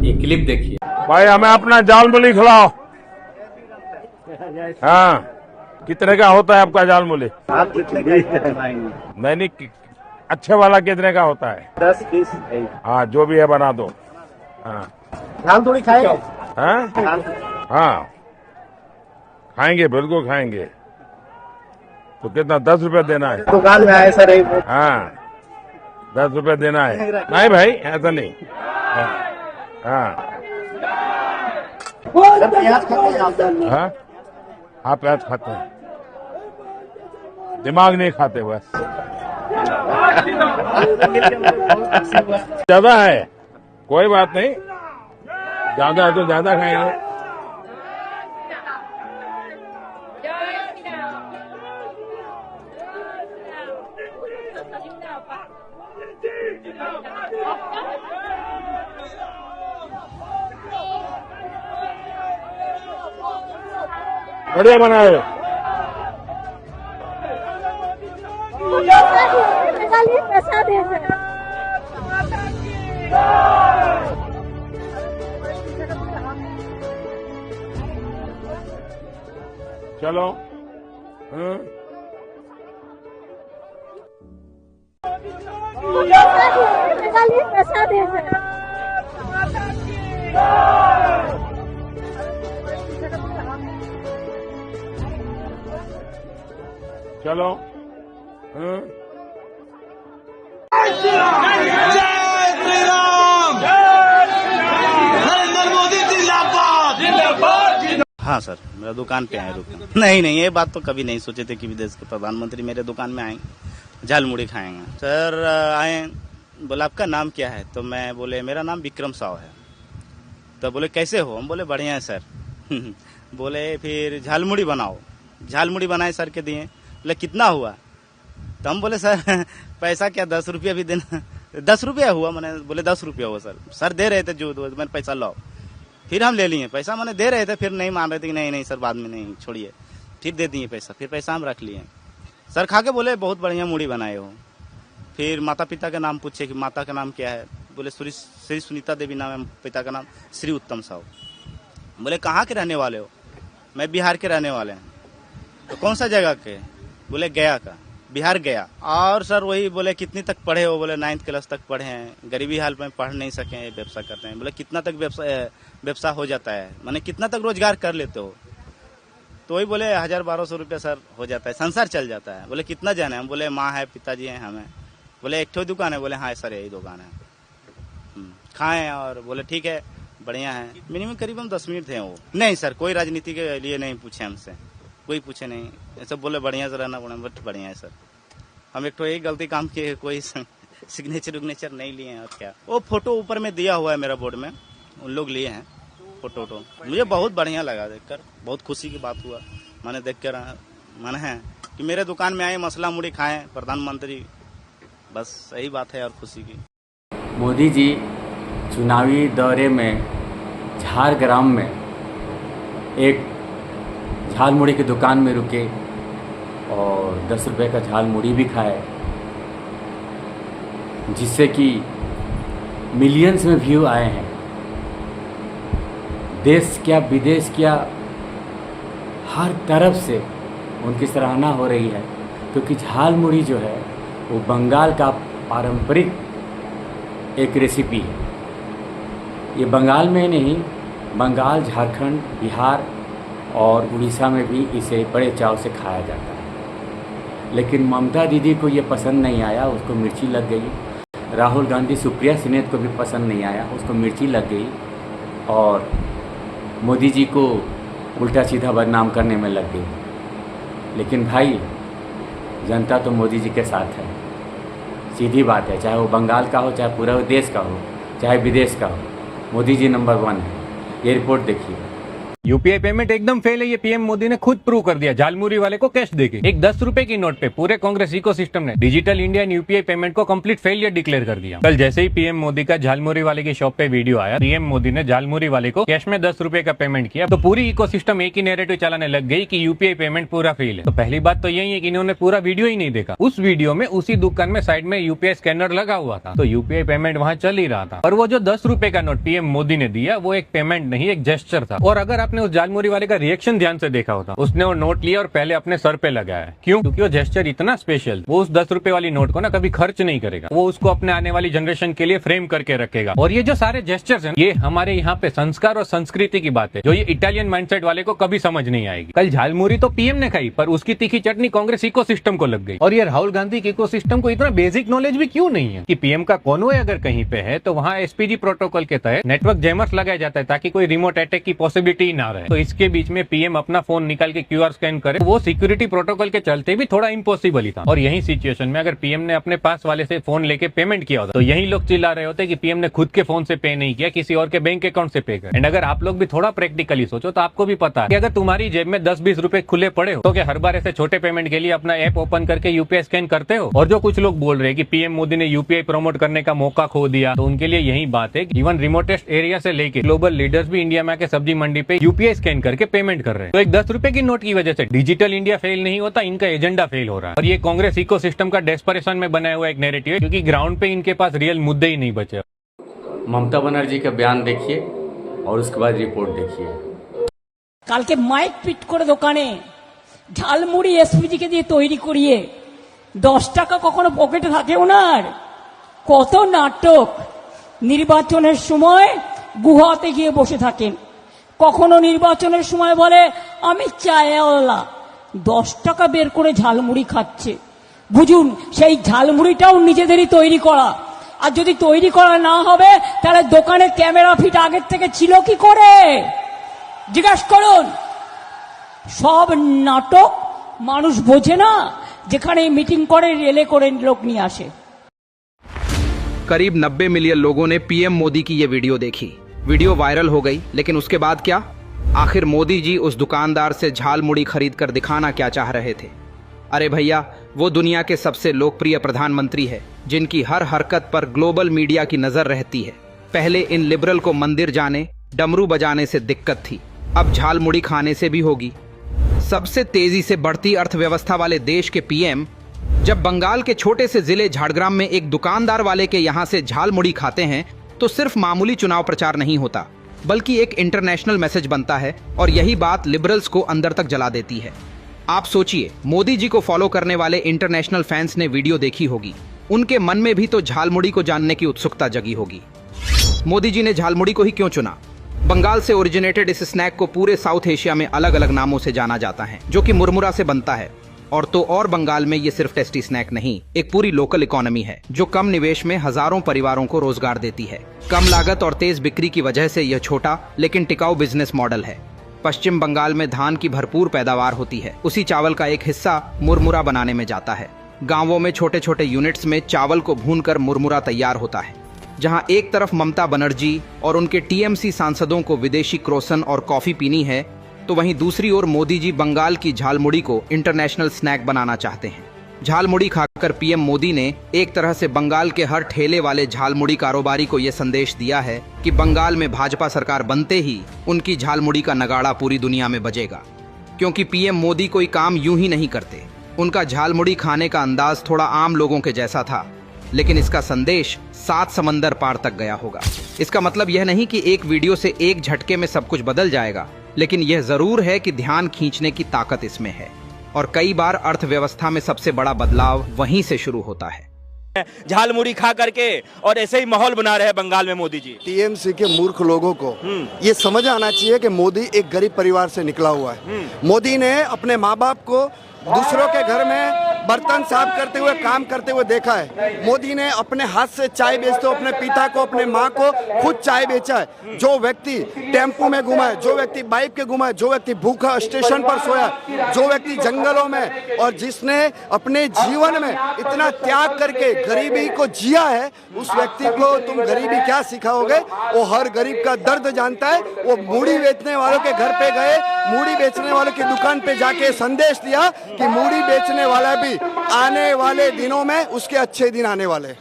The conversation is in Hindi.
ये क्लिप देखिए। भाई हमें अपना जाल मूली खिलाओ। हाँ, कितने का होता है आपका जाल मूली? आप कितने का नहीं, अच्छे वाला कितने का होता है? 10-20। हाँ, जो भी है बना दो। हाँ धान थोड़ी खाएगा। हाँ हाँ, खाएंगे, बिल्कुल खाएंगे। तो कितना, 10 रुपए देना है? दुकान में आए सर। हाँ, 10 रुपए देना है। नहीं भाई, ऐसा नहीं। हाँ हाँ, आप प्याज खाते हैं, दिमाग नहीं खाते बस। ज्यादा है, कोई बात नहीं, ज्यादा है तो ज्यादा खाएंगे। बढ़िया बनाए हो। पैसा दे चलो। पैसा दे चलो। हाँ सर, मेरा दुकान पे आए रुके। नहीं, ये बात तो कभी नहीं सोचे थे कि विदेश के प्रधानमंत्री मेरे दुकान में आएंगे, झाल मुड़ी खाएंगे। सर आए, बोले आपका नाम क्या है? तो मैं बोले मेरा नाम विक्रम साव है। तो बोले कैसे हो? हम बोले बढ़िया है सर। बोले फिर झाल मुड़ी बनाओ। झाल मुड़ी बनाए सर के दिए। बोले कितना हुआ? तो हम बोले सर पैसा क्या, 10 रुपया भी देना। 10 रुपया हुआ। मैंने बोले 10 रुपया हुआ सर। सर दे रहे थे जो मैंने पैसा लाओ। फिर हम ले लिए पैसा, मैंने दे रहे थे, फिर नहीं मान रहे थे कि नहीं सर बाद में नहीं, छोड़िए। फिर दे दिए पैसा, फिर पैसा हम रख लिए। सर खा के बोले बहुत बढ़िया मूढ़ी बनाए हो। फिर माता पिता का नाम पूछे कि माता का नाम क्या है? बोले श्री सुनीता देवी नाम है, पिता का नाम श्री उत्तम साहू। बोले कहाँ के रहने वाले हो? मैं बिहार के रहने वाले हैं। तो कौन सा जगह के? बोले गया का, बिहार गया। और सर वही बोले कितनी तक पढ़े हो? बोले 9th क्लास तक पढ़े हैं, गरीबी हाल में पढ़ नहीं सके, व्यवसाय करते हैं। बोले कितना तक व्यवसाय हो जाता है, माने कितना तक रोजगार कर लेते हो? तो वही बोले 1000-1200 रुपया सर हो जाता है, संसार चल जाता है। बोले कितना जाने? हम बोले माँ है, पिताजी हैं, हमें। बोले एक ठो दुकान है? बोले हाँ सर यही दुकान है। खाएं और बोले ठीक है बढ़िया है। मिनिमम करीबन 10 मिनट थे वो। नहीं सर, कोई राजनीति के लिए नहीं पूछे हमसे, कोई पूछे नहीं। ऐसा बोले बढ़िया से रहना पड़ा, बट बढ़िया है सर। हम एक तो एक गलती काम किए, कोई सिग्नेचर नहीं लिए हैं। और क्या, वो फोटो ऊपर में दिया हुआ है मेरा बोर्ड में, उन लोग लिए हैं फोटो। मुझे बहुत बढ़िया लगा देखकर, बहुत खुशी की बात हुआ। मैंने देख कर मन है कि मेरे दुकान में आए, मसला मुड़ी खाएं प्रधानमंत्री, बस यही बात है और खुशी की। मोदी जी चुनावी दौरे में झारग्राम में एक झाल मुड़ी की दुकान में रुके और 10 रुपए का झाल मुड़ी भी खाए, जिससे कि मिलियंस में व्यू आए हैं। देश क्या विदेश क्या, हर तरफ से उनकी सराहना हो रही है, क्योंकि झाल मुड़ी जो है वो बंगाल का पारंपरिक एक रेसिपी है। ये बंगाल में नहीं, बंगाल, झारखंड, बिहार और उड़ीसा में भी इसे बड़े चाव से खाया जाता है। लेकिन ममता दीदी को ये पसंद नहीं आया, उसको मिर्ची लग गई। राहुल गांधी, सुप्रिया सिनेत को भी पसंद नहीं आया, उसको मिर्ची लग गई। और मोदी जी को उल्टा सीधा बदनाम करने में लग गई। लेकिन भाई, जनता तो मोदी जी के साथ है, सीधी बात है। चाहे वो बंगाल का हो, चाहे पूरा देश का हो, चाहे विदेश का हो, मोदी जी नंबर 1 है। ये रिपोर्ट देखिए। यूपीआई पेमेंट एकदम फेल है, ये पीएम मोदी ने खुद प्रूव कर दिया झालमुरी वाले को कैश देके। एक 10 रुपए की नोट पे पूरे कांग्रेस इकोसिस्टम ने digital India and UPI payment को कंप्लीट फेलियर डिक्लेयर कर दिया। कल जैसे ही पीएम मोदी का झालमुरी वाले की शॉप पे वीडियो आया, पीएम मोदी ने झालमुरी वाले को कैश में 10 रुपए का पेमेंट किया, तो पूरी इकोसिस्टम एक ही नैरेटिव चलाने लग गई कि यूपीआई पेमेंट पूरा फेल है। तो पहली बात तो यही है कि इन्होंने पूरा वीडियो ही नहीं देखा। उस वीडियो में उसी दुकान में साइड में यूपीआई स्कैनर लगा हुआ था, तो यूपीआई पेमेंट वहाँ चल ही रहा था। और वो जो 10 रुपए का नोट पीएम मोदी ने दिया वो एक पेमेंट नहीं, एक जेस्चर था। और अगर आपने उस झालमुरी वाले का रिएक्शन ध्यान से देखा होता, उसने वो नोट लिया और पहले अपने सर पे लगाया। क्यों? क्योंकि वो जेस्चर इतना स्पेशल, वो उस 10 रुपए वाली नोट को ना कभी खर्च नहीं करेगा, वो उसको अपने आने वाली जनरेशन के लिए फ्रेम करके रखेगा। और ये जो सारे जेस्चर्स हैं, ये हमारे यहाँ पे संस्कार और संस्कृति की बात है, जो ये इटालियन माइंडसेट वाले को कभी समझ नहीं आएगी। कल झालमुरी तो पीएम ने खाई, पर उसकी तीखी चटनी कांग्रेस इकोसिस्टम को लग गई। और ये राहुल गांधी के इकोसिस्टम को इतना बेसिक नॉलेज भी क्यों नहीं है कि पीएम का कॉन्वॉय अगर कहीं पे है तो वहाँ एसपीजी प्रोटोकॉल के तहत नेटवर्क जैमर्स लगाया जाता है, ताकि कोई रिमोट अटैक की पॉसिबिलिटी ना रहे। तो इसके बीच में पीएम अपना फोन निकाल के क्यूआर स्कैन करे, वो सिक्योरिटी प्रोटोकॉल के चलते भी थोड़ा इम्पॉसिबल ही था। और यही सिचुएशन में अगर पीएम ने अपने पास वाले से फोन लेके पेमेंट किया होता, तो यही लोग चिल्ला रहे होते कि पीएम ने खुद के फोन से पे नहीं किया, किसी और के बैंक अकाउंट से पे कर। एंड अगर आप लोग भी थोड़ा प्रैक्टिकली सोचो तो आपको भी पता है कि अगर तुम्हारी जेब में 10-20 रुपए खुले पड़े हो, तो क्या हर बार ऐसे छोटे पेमेंट के लिए अपना ऐप ओपन करके यूपीआई स्कैन करते हो? और जो कुछ लोग बोल रहे हैं कि पीएम मोदी ने यूपीआई प्रमोट करने का मौका खो दिया, तो उनके लिए यही बात है कि इवन रिमोटेस्ट एरिया से लेके ग्लोबल लीडर्स भी इंडिया में आके सब्जी मंडी पे यूपीआई स्कैन करके पेमेंट कर रहे हैं। तो एक 10 रुपए की नोट की वजह से डिजिटल इंडिया फेल नहीं होता, इनका एजेंडा फेल हो रहा है। और ये कांग्रेस इकोसिस्टम का डेस्परेशन में बनाया हुआ एक नैरेटिव है, क्योंकि ग्राउंड पे इनके पास रियल मुद्दे ही नहीं बचे। ममता बनर्जी का बयान देखिए और उसके बाद रिपोर्ट देखिए। কালকে মাইক পিট করে দোকানে ঝালমুড়ি এসপিজি কে দিয়ে তৈরি করিয়ে 10 টাকা কখনো পকেটে থাকে ওনার? কত নাটক! নির্বাচনের সময় গুহাতে গিয়ে বসে থাকেন, কখনো নির্বাচনের সময় বলে আমি চায়ওয়ালা, 10 টাকা বের করে ঝালমুড়ি খাচ্ছে। বুঝুন, সেই ঝালমুড়িটাও নিজেদেরই তৈরি করা। আর যদি তৈরি করা না হবে তাহলে দোকানে ক্যামেরা ফিট আগের থেকে ছিল কি করে জিজ্ঞাসা করুন। সব নাটক মানুষ বোঝে না, যেখানে মিটিং করে রেলে করে লোক নিয়ে আসে। करीब 90 मिलियन लोगों ने पीएम मोदी की ये वीडियो देखी। वीडियो वायरल हो गई, लेकिन उसके बाद क्या? आखिर मोदी जी उस दुकानदार से झाल मुड़ी खरीद कर दिखाना क्या चाह रहे थे? अरे भैया, वो दुनिया के सबसे लोकप्रिय प्रधानमंत्री है, जिनकी हर हरकत पर ग्लोबल मीडिया की नजर रहती है। पहले इन लिबरल को मंदिर जाने, डमरू बजाने से दिक्कत थी, अब झाल मुड़ी खाने से भी होगी। सबसे तेजी से बढ़ती अर्थव्यवस्था वाले देश के पीएम जब बंगाल के छोटे से जिले झाड़ग्राम में एक दुकानदार वाले के यहां से झाल मुड़ी खाते हैं, तो सिर्फ मामूली चुनाव प्रचार नहीं होता, बल्कि एक इंटरनेशनल मैसेज बनता है। और यही बात लिबरल्स को अंदर तक जला देती है। आप सोचिए, मोदी जी को फॉलो करने वाले इंटरनेशनल फैंस ने वीडियो देखी होगी, उनके मन में भी तो झालमुड़ी को जानने की उत्सुकता जगी होगी। मोदी जी ने झालमुड़ी को ही क्यों चुना? बंगाल से ओरिजिनेटेड इस स्नैक को पूरे साउथ एशिया में अलग अलग नामों से जाना जाता है, जो कि मुरमुरा से बनता है। और तो और बंगाल में ये सिर्फ टेस्टी स्नैक नहीं, एक पूरी लोकल इकोनॉमी है, जो कम निवेश में हजारों परिवारों को रोजगार देती है। कम लागत और तेज बिक्री की वजह से यह छोटा लेकिन टिकाऊ बिजनेस मॉडल है। पश्चिम बंगाल में धान की भरपूर पैदावार होती है, उसी चावल का एक हिस्सा मुरमुरा बनाने में जाता है। गांवों में छोटे छोटे यूनिट्स में चावल को भूनकर मुरमुरा तैयार होता है। जहां एक तरफ ममता बनर्जी और उनके टीएमसी सांसदों को विदेशी क्रोसन और कॉफी पीनी है, तो वहीं दूसरी ओर मोदी जी बंगाल की झालमुड़ी को इंटरनेशनल स्नैक बनाना चाहते हैं। झालमुड़ी खाकर पीएम मोदी ने एक तरह से बंगाल के हर ठेले वाले झालमुड़ी कारोबारी को यह संदेश दिया है कि बंगाल में भाजपा सरकार बनते ही उनकी झालमुड़ी का नगाड़ा पूरी दुनिया में बजेगा। क्योंकि पीएम मोदी कोई काम यूं ही नहीं करते, उनका झालमुड़ी खाने का अंदाज थोड़ा आम लोगों के जैसा था, लेकिन इसका संदेश 7 समंदर पार तक गया होगा। इसका मतलब यह नहीं कि एक वीडियो से एक झटके में सब कुछ बदल जाएगा, लेकिन यह जरूर है कि ध्यान खींचने की ताकत इसमें है। और कई बार अर्थव्यवस्था में सबसे बड़ा बदलाव वहीं से शुरू होता है। झालमुड़ी खा करके और ऐसे ही माहौल बना रहे हैं बंगाल में मोदी जी। टीएमसी के मूर्ख लोगों को ये समझ आना चाहिए कि मोदी एक गरीब परिवार से निकला हुआ है। मोदी ने अपने माँ बाप को दूसरों के घर में बर्तन साफ करते हुए काम करते हुए देखा है। मोदी ने अपने हाथ से चाय बेचते हुए अपने पिता को, अपने माँ को खुद चाय बेचा है। जो व्यक्ति टेम्पो में घुमा है, जो व्यक्ति बाइक पे घुमा है, जो व्यक्ति भूखा स्टेशन पर सोया, जो व्यक्ति जंगलों में, और जिसने अपने जीवन में इतना त्याग करके गरीबी को जिया है, उस व्यक्ति को तुम गरीबी क्या सिखाओगे? वो हर गरीब का दर्द जानता है। वो मूढ़ी बेचने वालों के घर पे गए, मूढ़ी बेचने वालों की दुकान पे जाके संदेश दिया कि मूढ़ी बेचने वाला भी आने वाले दिनों में उसके अच्छे दिन आने वाले।